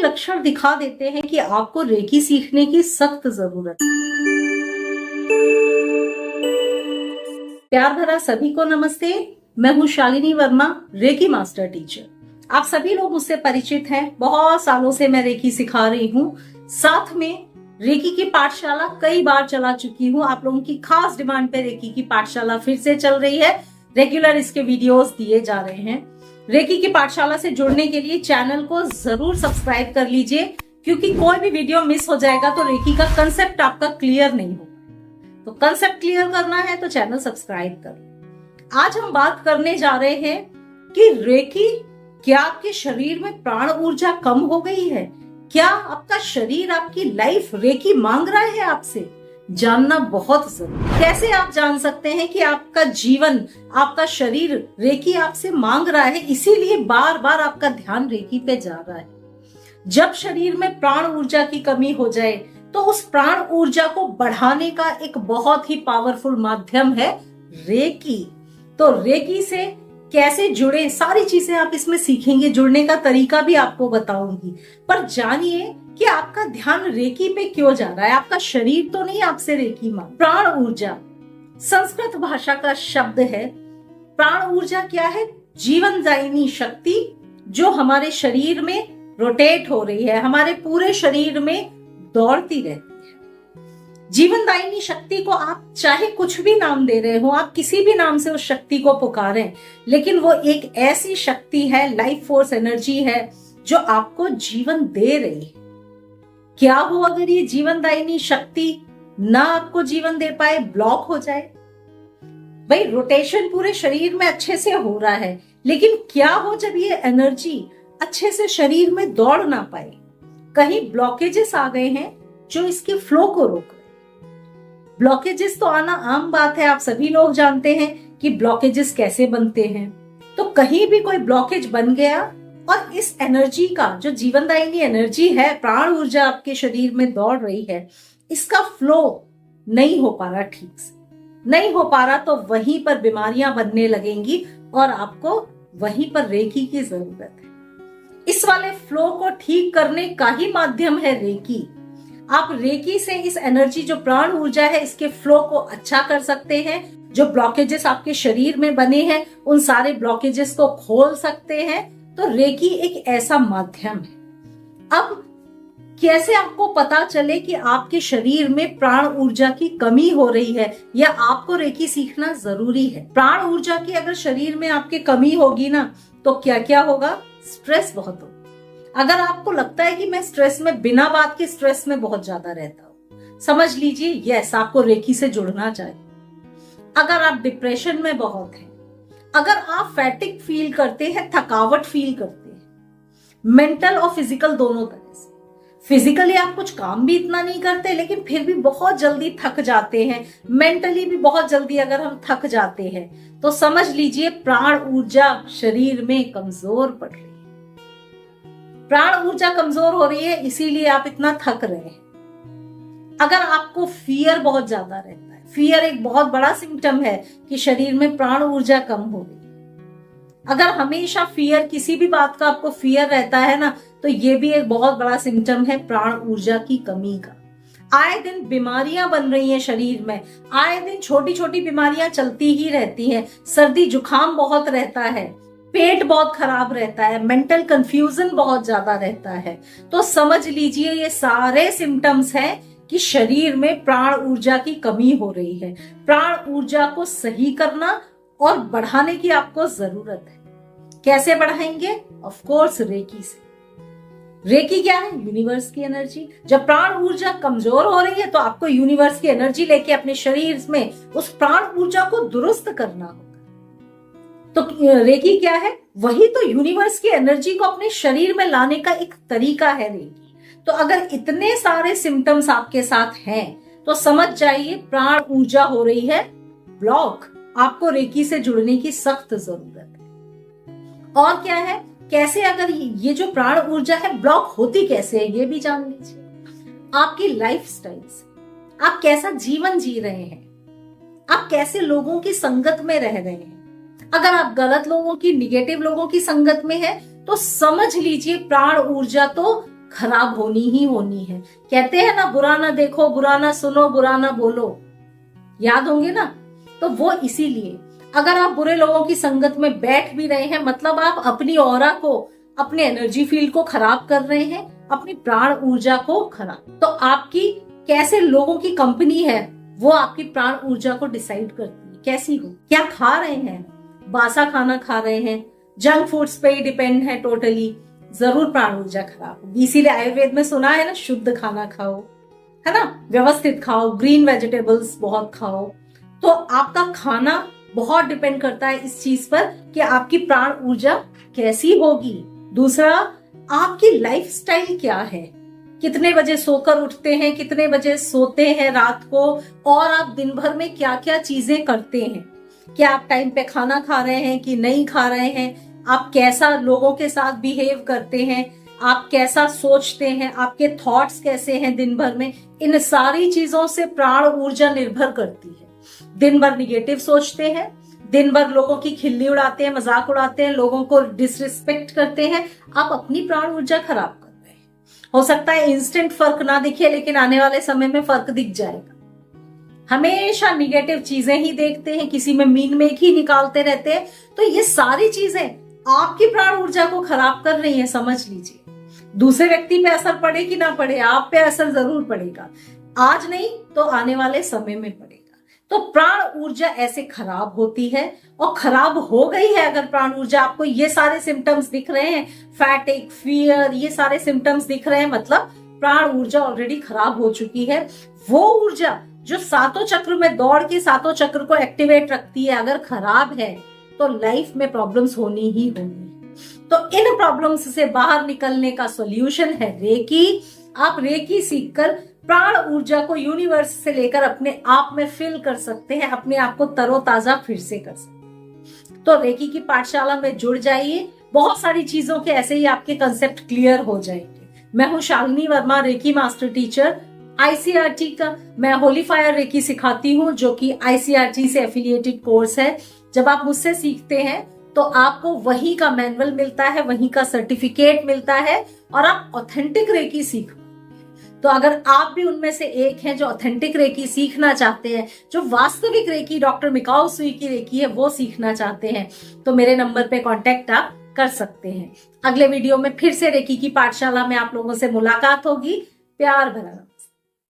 लक्षण दिखा देते हैं कि आपको रेकी सीखने की सख्त जरूरत है। प्यार भरा सभी को नमस्ते। मैं हूँ Shalini Verma, reiki master teacher. आप सभी लोग मुझसे परिचित हैं। बहुत सालों से मैं रेकी सिखा रही हूँ। साथ में रेकी की पाठशाला कई बार चला चुकी हूँ। आप लोगों की खास डिमांड पे रेकी की पाठशाला फिर से चल रही है। रेगुलर इसके वीडियोस दिए जा रहे हैं। रेकी की पाठशाला से जुड़ने के लिए चैनल को जरूर सब्सक्राइब कर लीजिए, क्योंकि कोई भी वीडियो मिस हो जाएगा तो रेकी का कंसेप्ट आपका क्लियर नहीं होगा। तो कंसेप्ट क्लियर करना है तो चैनल सब्सक्राइब करो। आज हम बात करने जा रहे हैं कि रेकी, क्या आपके शरीर में प्राण ऊर्जा कम हो गई है? क्या आपका शरीर, आपकी लाइफ रेकी मांग रहा है आपसे? जानना बहुत जरूरी है। कैसे आप जान सकते हैं कि आपका जीवन, आपका शरीर रेकी आपसे मांग रहा है, इसीलिए बार बार आपका ध्यान रेकी पे जा रहा है। जब शरीर में प्राण ऊर्जा की कमी हो जाए तो उस प्राण ऊर्जा को बढ़ाने का एक बहुत ही पावरफुल माध्यम है रेकी। तो रेकी से कैसे जुड़े, सारी चीजें आप इसमें सीखेंगे। जुड़ने का तरीका भी आपको बताऊंगी। पर जानिए कि आपका ध्यान रेकी पे क्यों जा रहा है। आपका शरीर तो नहीं आपसे रेकी मांग। प्राण ऊर्जा संस्कृत भाषा का शब्द है। प्राण ऊर्जा क्या है? जीवनदायिनी शक्ति जो हमारे शरीर में रोटेट हो रही है, हमारे पूरे शरीर में दौड़ती रहती है। जीवनदायिनी शक्ति को आप चाहे कुछ भी नाम दे रहे हो, आप किसी भी नाम से उस शक्ति को पुकारें, लेकिन वो एक ऐसी शक्ति है, लाइफ फोर्स एनर्जी है जो आपको जीवन दे रही है। क्या हो अगर ये जीवनदायिनी शक्ति ना आपको जीवन दे पाए, ब्लॉक हो जाए? भाई, रोटेशन पूरे शरीर में अच्छे से हो रहा है, लेकिन क्या हो जब ये एनर्जी अच्छे से शरीर में दौड़ ना पाए? कहीं ब्लॉकेजेस आ गए हैं जो इसके फ्लो को रोक रहे हैं। ब्लॉकेजेस तो आना आम बात है, आप सभी लोग जानते हैं कि ब्लॉकेजेस कैसे बनते हैं। तो कहीं भी कोई ब्लॉकेज बन गया और इस एनर्जी का, जो जीवनदायिनी एनर्जी है, प्राण ऊर्जा आपके शरीर में दौड़ रही है, इसका फ्लो नहीं हो पा रहा, ठीक से नहीं हो पा रहा, तो वहीं पर बीमारियां बनने लगेंगी और आपको वहीं पर रेकी की जरूरत है। इस वाले फ्लो को ठीक करने का ही माध्यम है रेकी। आप रेकी से इस एनर्जी, जो प्राण ऊर्जा है, इसके फ्लो को अच्छा कर सकते हैं। जो ब्लॉकेजेस आपके शरीर में बने हैं, उन सारे ब्लॉकेजेस को खोल सकते हैं। तो रेकी एक ऐसा माध्यम है। अब कैसे आपको पता चले कि आपके शरीर में प्राण ऊर्जा की कमी हो रही है या आपको रेकी सीखना जरूरी है? प्राण ऊर्जा की अगर शरीर में आपके कमी होगी ना, तो क्या क्या होगा? स्ट्रेस बहुत होगा। अगर आपको लगता है कि मैं स्ट्रेस में, बिना बात के स्ट्रेस में बहुत ज्यादा रहता हूं, समझ लीजिए यस, आपको रेकी से जुड़ना चाहिए। अगर आप डिप्रेशन में बहुत हैं, अगर आप फैटिक फील करते हैं, थकावट फील करते हैं, मेंटल और फिजिकल दोनों तरह से। फिजिकली आप कुछ काम भी इतना नहीं करते, लेकिन फिर भी बहुत जल्दी थक जाते हैं, मेंटली भी बहुत जल्दी अगर हम थक जाते हैं, तो समझ लीजिए प्राण ऊर्जा शरीर में कमजोर पड़ रही है। प्राण ऊर्जा कमजोर हो रही है, इसीलिए आप इतना थक रहे हैं। अगर आपको फियर बहुत ज्यादा रहता है, फियर एक बहुत बड़ा सिम्टम है कि शरीर में प्राण ऊर्जा कम हो रही है। अगर हमेशा फियर, किसी भी बात का आपको फियर रहता है ना, तो ये भी एक बहुत बड़ा सिम्टम है प्राण ऊर्जा की कमी का। आए दिन बीमारियां बन रही हैं शरीर में, आए दिन छोटी छोटी बीमारियां चलती ही रहती हैं। सर्दी जुकाम बहुत रहता है, पेट बहुत खराब रहता है, मेंटल कंफ्यूजन बहुत ज्यादा रहता है। तो समझ लीजिए ये सारे सिम्टम्स हैं कि शरीर में प्राण ऊर्जा की कमी हो रही है। प्राण ऊर्जा को सही करना और बढ़ाने की आपको जरूरत है। कैसे बढ़ाएंगे? ऑफ कोर्स रेकी से। रेकी क्या है? यूनिवर्स की एनर्जी। जब प्राण ऊर्जा कमजोर हो रही है तो आपको यूनिवर्स की एनर्जी लेके अपने शरीर में उस प्राण ऊर्जा को दुरुस्त करना होगा। तो रेकी क्या है? वही तो यूनिवर्स की एनर्जी को अपने शरीर में लाने का एक तरीका है रेकी। तो अगर इतने सारे सिम्टम्स आपके साथ हैं तो समझ जाइए प्राण ऊर्जा हो रही है ब्लॉक। आपको रेकी से जुड़ने की सख्त जरूरत है। और क्या है, कैसे अगर ये जो प्राण ऊर्जा है ब्लॉक होती कैसे है, ये भी जान लीजिए। आपकी लाइफस्टाइल से, आप कैसा जीवन जी रहे हैं, आप कैसे लोगों की संगत में रह रहे हैं। अगर आप गलत लोगों की, निगेटिव लोगों की संगत में है तो समझ लीजिए प्राण ऊर्जा तो खराब होनी ही होनी है। कहते हैं ना, बुरा ना देखो, बुरा ना सुनो, बुरा ना बोलो, याद होंगे ना। तो वो इसीलिए अगर आप बुरे लोगों की संगत में बैठ भी रहे हैं, मतलब आप अपनी ऑरा को, अपने एनर्जी फील्ड को खराब कर रहे हैं, अपनी प्राण ऊर्जा को खराब। तो आपकी कैसे लोगों की कंपनी है वो आपकी प्राण ऊर्जा को डिसाइड करती है कैसी हो। क्या खा रहे हैं, बासा खाना खा रहे हैं, जंक फूड्स पे ही डिपेंड है टोटली, जरूर प्राण ऊर्जा खराब होगी। इसीलिए आयुर्वेद में सुना है ना, शुद्ध खाना खाओ, है ना, व्यवस्थित खाओ, ग्रीन वेजिटेबल्स बहुत खाओ। तो आपका खाना बहुत डिपेंड करता है इस चीज पर कि आपकी प्राण ऊर्जा कैसी होगी। दूसरा, आपकी लाइफस्टाइल क्या है, कितने बजे सोकर उठते हैं, कितने बजे सोते हैं रात को, और आप दिन भर में क्या क्या चीजें करते हैं। क्या आप टाइम पे खाना खा रहे हैं कि नहीं खा रहे हैं, आप कैसा लोगों के साथ बिहेव करते हैं, आप कैसा सोचते हैं, आपके थॉट्स कैसे हैं दिन भर में। इन सारी चीजों से प्राण ऊर्जा निर्भर करती है। दिन भर निगेटिव सोचते हैं, दिन भर लोगों की खिल्ली उड़ाते हैं, मजाक उड़ाते हैं, लोगों को डिसरिस्पेक्ट करते हैं, आप अपनी प्राण ऊर्जा खराब कर रहे हैं। हो सकता है इंस्टेंट फर्क ना दिखे, लेकिन आने वाले समय में फर्क दिख जाएगा। हमेशा निगेटिव चीजें ही देखते हैं, किसी में मीन मेक ही निकालते रहते हैं, तो ये सारी चीजें आपकी प्राण ऊर्जा को खराब कर रही हैं, समझ लीजिए। दूसरे व्यक्ति पे असर पड़े कि ना पड़े, आप पे असर जरूर पड़ेगा, आज नहीं तो आने वाले समय में पड़ेगा। तो प्राण ऊर्जा ऐसे खराब होती है, और खराब हो गई है अगर प्राण ऊर्जा, आपको ये सारे सिम्टम्स दिख रहे हैं, फैटिक, फियर, ये सारे सिम्टम्स दिख रहे हैं, मतलब प्राण ऊर्जा ऑलरेडी खराब हो चुकी है। वो ऊर्जा जो सातों चक्र में दौड़ के सातों चक्र को एक्टिवेट रखती है, अगर खराब है तो लाइफ में प्रॉब्लम्स होनी ही होनी। तो इन प्रॉब्लम्स से बाहर निकलने का सॉल्यूशन है रेकी। आप रेकी सीखकर प्राण ऊर्जा को यूनिवर्स से लेकर अपने आप में फिल कर सकते हैं, अपने आप को तरोताजा फिर से कर सकते हैं। तो रेकी की पाठशाला में जुड़ जाइए, बहुत सारी चीजों के ऐसे ही आपके कंसेप्ट क्लियर हो जाएंगे। मैं हूं Shalini Verma, reiki master teacher, ICRT का। मैं होली फायर रेकी सिखाती हूँ, जो कि आईसीआरटी से एफिलिएटेड कोर्स है। जब आप मुझसे सीखते हैं तो आपको वही का मैनुअल मिलता है, वही का सर्टिफिकेट मिलता है, और आप ऑथेंटिक रेकी सीख। तो अगर आप भी उनमें से एक हैं जो ऑथेंटिक रेकी सीखना चाहते हैं, जो वास्तविक रेकी डॉक्टर मिकाओ सुई की रेकी है वो सीखना चाहते हैं, तो मेरे नंबर पे कांटेक्ट आप कर सकते हैं। अगले वीडियो में फिर से रेकी की पाठशाला में आप लोगों से मुलाकात होगी। प्यार भरा।